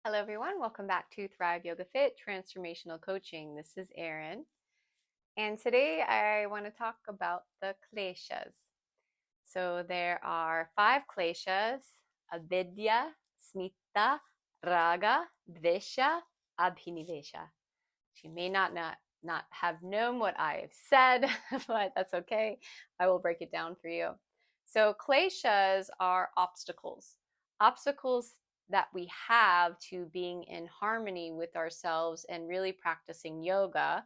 Hello, everyone. Welcome back to Thrive Yoga Fit Transformational Coaching. This is Erin, and today I want to talk about the Kleshas. So there are 5 Kleshas: Avidya, Smita, Raga, Dvesha, Abhinivesha. You may not have known what I have said, but that's okay. I will break it down for you. So kleshas are obstacles that we have to being in harmony with ourselves and really practicing yoga,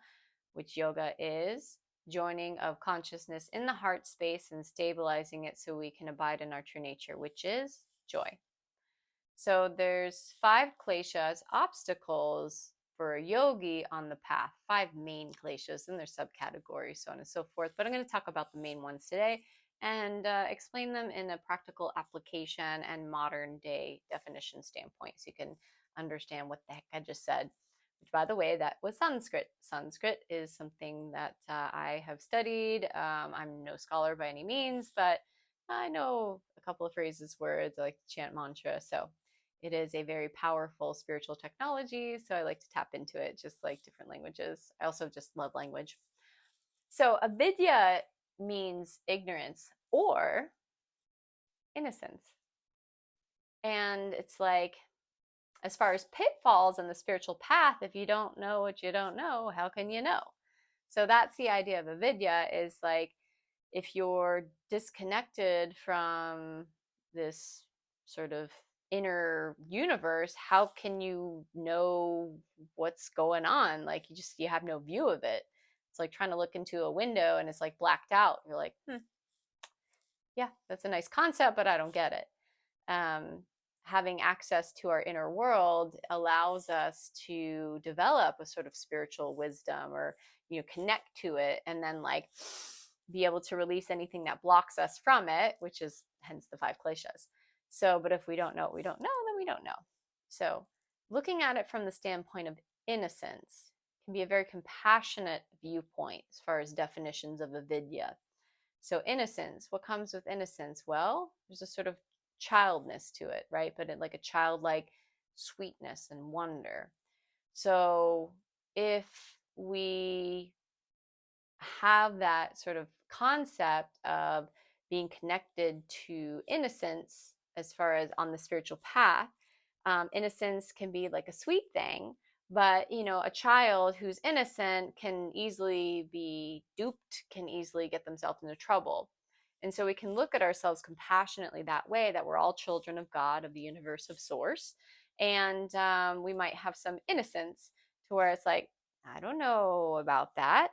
which yoga is joining of consciousness in the heart space and stabilizing it so we can abide in our true nature, which is joy. So there's 5 Kleshas, obstacles for a yogi on the path, 5 main Kleshas, and their subcategories, so on and so forth. But I'm going to talk about the main ones today and explain them in a practical application and modern day definition standpoint so you can understand what the heck I just said. Which, by the way, that was Sanskrit. Sanskrit is something that I have studied. I'm no scholar by any means, but I know a couple of phrases, words. I like to chant mantra. So it is a very powerful spiritual technology, so I like to tap into it, just like different languages. I also just love language. So avidya means ignorance or innocence. And it's like, as far as pitfalls in the spiritual path, if you don't know what you don't know, how can you know? So that's the idea of avidya, is like, if you're disconnected from this sort of inner universe, how can you know what's going on? Like you have no view of it. It's like trying to look into a window and it's like blacked out. You're like, yeah, that's a nice concept, but I don't get it. Having access to our inner world allows us to develop a sort of spiritual wisdom, or connect to it, and then like be able to release anything that blocks us from it, which is hence the 5 Kleshas. So, but if we don't know what we don't know, then we don't know. So looking at it from the standpoint of innocence can be a very compassionate viewpoint as far as definitions of avidya. So innocence, what comes with innocence? Well, there's a sort of childness to it, right? But like a childlike sweetness and wonder. So if we have that sort of concept of being connected to innocence as far as on the spiritual path, innocence can be like a sweet thing, but a child who's innocent can easily be duped, can easily get themselves into trouble. And so we can look at ourselves compassionately that way, that we're all children of God, of the universe, of source. And we might have some innocence to where it's like, I don't know about that.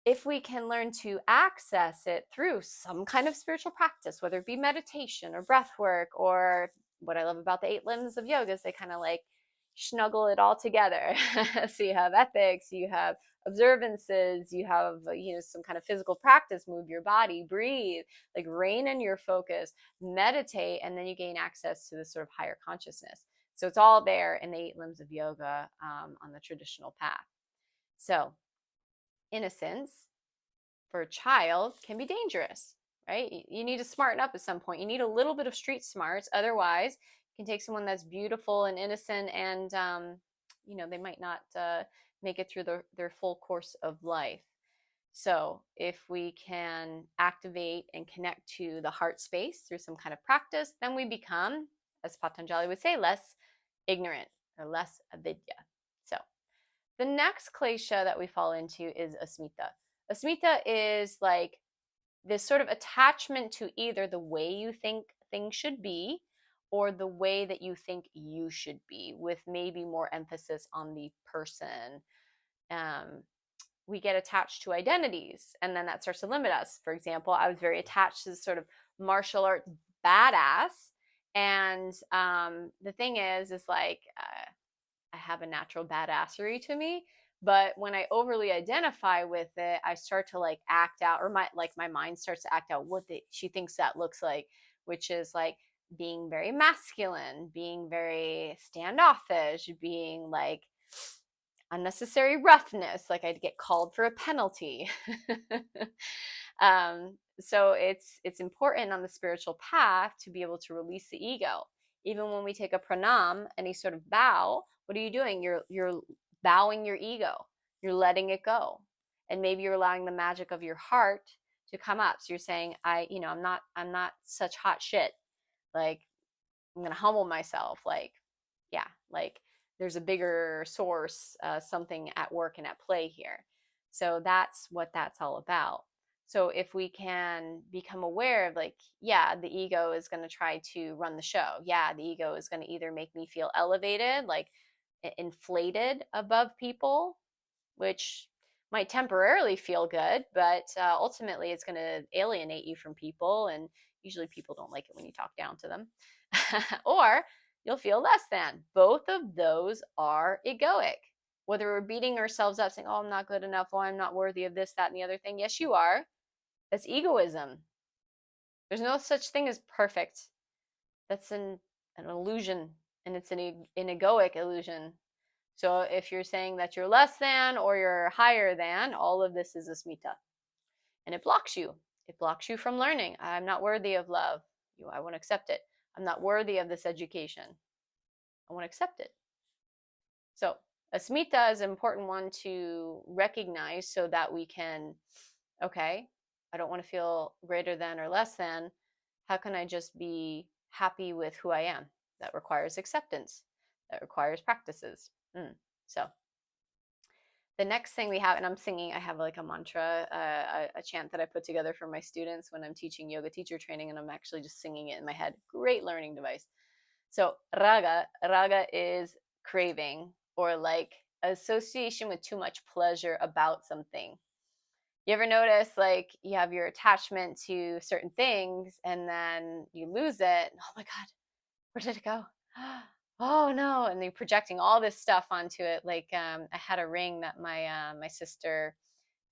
If we can learn to access it through some kind of spiritual practice, whether it be meditation or breath work, or what I love about the 8 limbs of yoga is they kind of like snuggle it all together. So you have ethics, you have observances, you have some kind of physical practice, move your body, breathe, like rein in your focus, meditate, and then you gain access to this sort of higher consciousness. So it's all there in the 8 limbs of yoga on the traditional path. So innocence for a child can be dangerous, right? You need to smarten up at some point. You need a little bit of street smarts. Otherwise, you can take someone that's beautiful and innocent and, they might not make it through their full course of life. So if we can activate and connect to the heart space through some kind of practice, then we become, as Patanjali would say, less ignorant or less avidya. So the next klesha that we fall into is asmita. Asmita is like this sort of attachment to either the way you think things should be or the way that you think you should be, with maybe more emphasis on the person. We get attached to identities, and then that starts to limit us. For example, I was very attached to this sort of martial arts badass. And the thing is like, I have a natural badassery to me, but when I overly identify with it, I start to like act out, or my mind starts to act out what she thinks that looks like, which is like being very masculine, being very standoffish, being like unnecessary roughness, like I'd get called for a penalty. So it's important on the spiritual path to be able to release the ego. Even when we take a pranam, any sort of bow, what are you doing? You're bowing your ego. You're letting it go. And maybe you're allowing the magic of your heart to come up. So you're saying, I'm not such hot shit. Like, I'm gonna humble myself. Like, yeah, like there's a bigger source, something at work and at play here. So that's what that's all about. So if we can become aware of, like, yeah, the ego is going to try to run the show. Yeah, the ego is going to either make me feel elevated, like inflated above people, which might temporarily feel good, but ultimately it's going to alienate you from people. And usually people don't like it when you talk down to them. Or you'll feel less than. Both of those are egoic. Whether we're beating ourselves up saying, oh, I'm not good enough, oh, I'm not worthy of this, that, and the other thing. Yes, you are. That's egoism. There's no such thing as perfect. That's an illusion, and it's an egoic illusion. So if you're saying that you're less than or you're higher than, all of this is asmita. And it blocks you. It blocks you from learning. I'm not worthy of love. I won't accept it. I'm not worthy of this education. I won't accept it. So asmita is an important one to recognize so that we can, okay, I don't want to feel greater than or less than. How can I just be happy with who I am? That requires acceptance. That requires practices. So the next thing we have, and I'm singing, I have like a mantra, a chant that I put together for my students when I'm teaching yoga teacher training, and I'm actually just singing it in my head. Great learning device. So raga is craving, or like association with too much pleasure about something. You ever notice, like, you have your attachment to certain things and then you lose it? Oh my God, where did it go? Oh no. And you're projecting all this stuff onto it. Like, I had a ring that my sister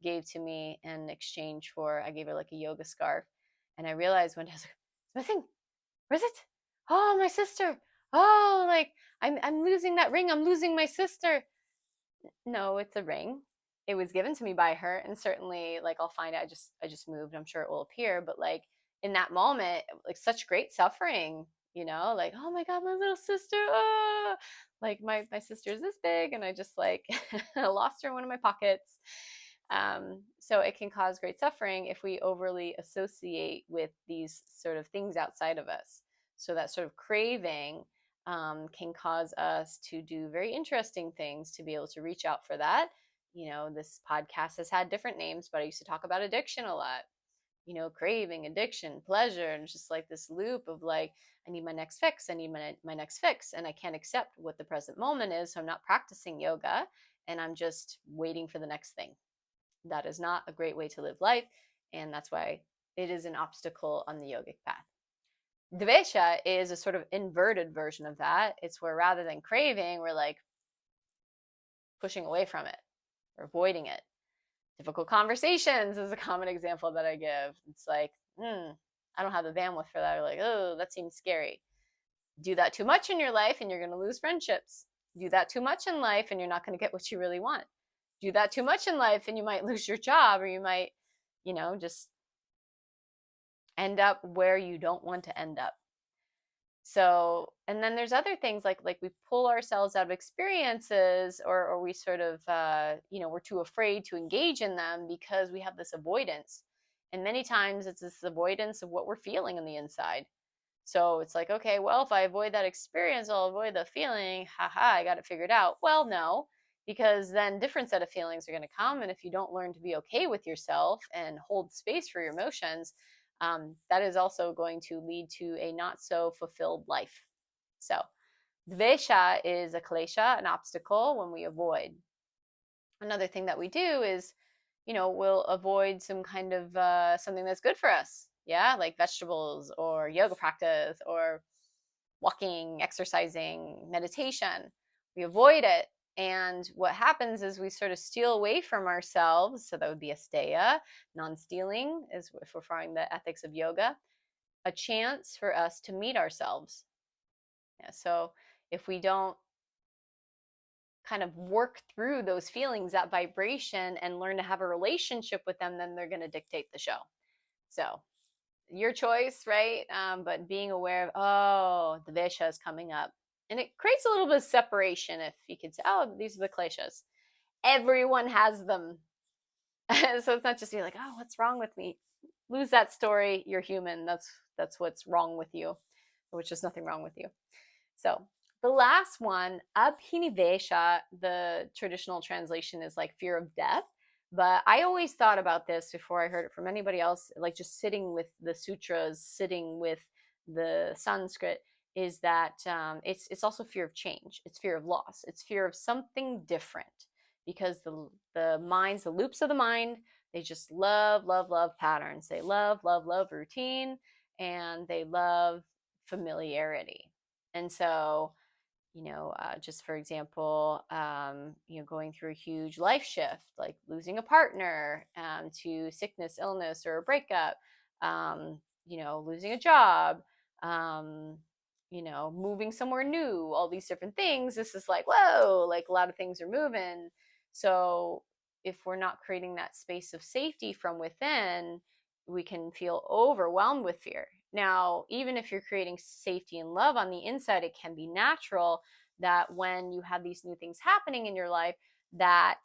gave to me in exchange for, I gave her like a yoga scarf. And I realized one day, I was like, it's missing. Where's it? Oh, my sister. Oh, like, I'm losing that ring. I'm losing my sister. No, it's a ring. It was given to me by her, and certainly, like, I'll find it. I just moved. I'm sure it will appear, but like in that moment, like, such great suffering, like, oh my God, my little sister. Oh! Like, my sister is this big, and I just like lost her in one of my pockets. So it can cause great suffering if we overly associate with these sort of things outside of us. So that sort of craving can cause us to do very interesting things to be able to reach out for that. This podcast has had different names, but I used to talk about addiction a lot. Craving, addiction, pleasure, and it's just like this loop of like, I need my next fix, I need my next fix, and I can't accept what the present moment is, so I'm not practicing yoga, and I'm just waiting for the next thing. That is not a great way to live life, and that's why it is an obstacle on the yogic path. Dvesha is a sort of inverted version of that. It's where rather than craving, we're like pushing away from it or avoiding it. Difficult conversations is a common example that I give. It's like, I don't have the bandwidth for that. Or like, oh, that seems scary. Do that too much in your life and you're going to lose friendships. Do that too much in life and you're not going to get what you really want. Do that too much in life and you might lose your job, or you might, just end up where you don't want to end up. So, and then there's other things like we pull ourselves out of experiences, or we sort of we're too afraid to engage in them because we have this avoidance. And many times it's this avoidance of what we're feeling on the inside. So it's like, okay, well, if I avoid that experience, I'll avoid the feeling. Haha, I got it figured out. Well, no, because then different set of feelings are going to come. And if you don't learn to be okay with yourself and hold space for your emotions, that is also going to lead to a not so fulfilled life. So dvesha is a klesha, an obstacle when we avoid. Another thing that we do is, we'll avoid some kind of something that's good for us. Yeah, like vegetables or yoga practice or walking, exercising, meditation. We avoid it. And what happens is we sort of steal away from ourselves. So that would be asteya. Non-stealing is, if we're following the ethics of yoga, a chance for us to meet ourselves. Yeah, so if we don't kind of work through those feelings, that vibration, and learn to have a relationship with them, then they're going to dictate the show. So your choice, right? But being aware of, oh, the Vesha is coming up. And it creates a little bit of separation if you could say, oh, these are the Kleshas. Everyone has them. So it's not just you like, oh, what's wrong with me? Lose that story. You're human. That's what's wrong with you, which is nothing wrong with you. So the last one, abhinivesha, the traditional translation is like fear of death. But I always thought about this before I heard it from anybody else, like just sitting with the sutras, sitting with the Sanskrit, is that it's also fear of change. It's fear of loss. It's fear of something different because the minds, the loops of the mind, they just love patterns. They love routine, and they love familiarity. And so, just for example, going through a huge life shift, like losing a partner, to sickness, illness, or a breakup, losing a job, um, moving somewhere new, all these different things. This is like, whoa, like a lot of things are moving. So if we're not creating that space of safety from within, we can feel overwhelmed with fear. Now, even if you're creating safety and love on the inside, it can be natural that when you have these new things happening in your life, that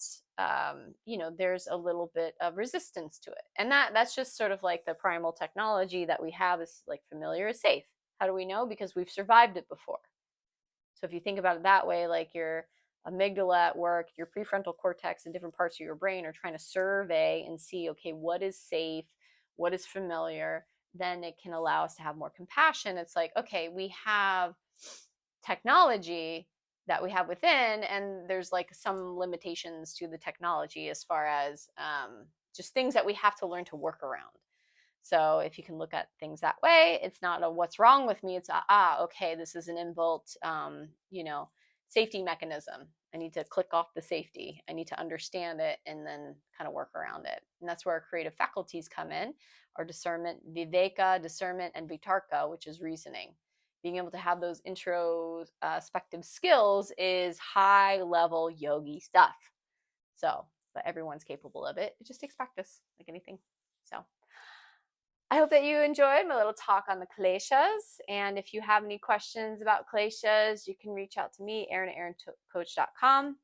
there's a little bit of resistance to it. And that's just sort of like the primal technology that we have is like familiar is safe. How do we know? Because we've survived it before. So if you think about it that way, like your amygdala at work, your prefrontal cortex, and different parts of your brain are trying to survey and see, okay, what is safe, what is familiar, then it can allow us to have more compassion. It's like, okay, we have technology that we have within, and there's like some limitations to the technology as far as just things that we have to learn to work around. So if you can look at things that way, it's not a what's wrong with me. It's okay, this is an inbuilt, safety mechanism. I need to click off the safety. I need to understand it and then kind of work around it. And that's where our creative faculties come in, our discernment, viveka, discernment, and vitarka, which is reasoning. Being able to have those introspective skills is high level yogi stuff. So, but everyone's capable of it. It just takes practice, like anything. So, I hope that you enjoyed my little talk on the Kleshas. And if you have any questions about Kleshas, you can reach out to me, Erin at erincoach.com.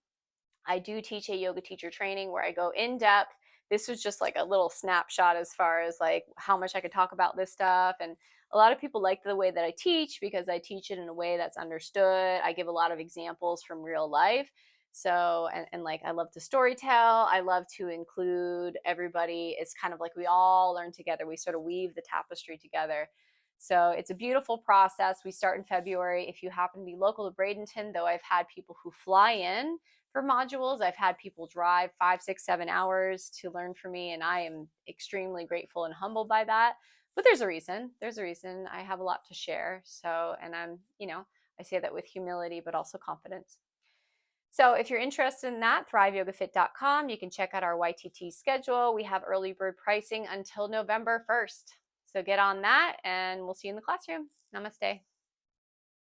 I do teach a yoga teacher training where I go in depth. This was just like a little snapshot as far as like how much I could talk about this stuff. And a lot of people like the way that I teach because I teach it in a way that's understood. I give a lot of examples from real life. So, and like I love to storytell. I love to include everybody. It's kind of like we all learn together. We sort of weave the tapestry together. So it's a beautiful process. We start in February. If you happen to be local to Bradenton, though, I've had people who fly in for modules. I've had people drive 5, 6, 7 hours to learn from me, and I am extremely grateful and humbled by that. But there's a reason. There's a reason. I have a lot to share. So, and I say that with humility, but also confidence. So if you're interested in that, thriveyogafit.com. You can check out our YTT schedule. We have early bird pricing until November 1st. So get on that, and we'll see you in the classroom. Namaste.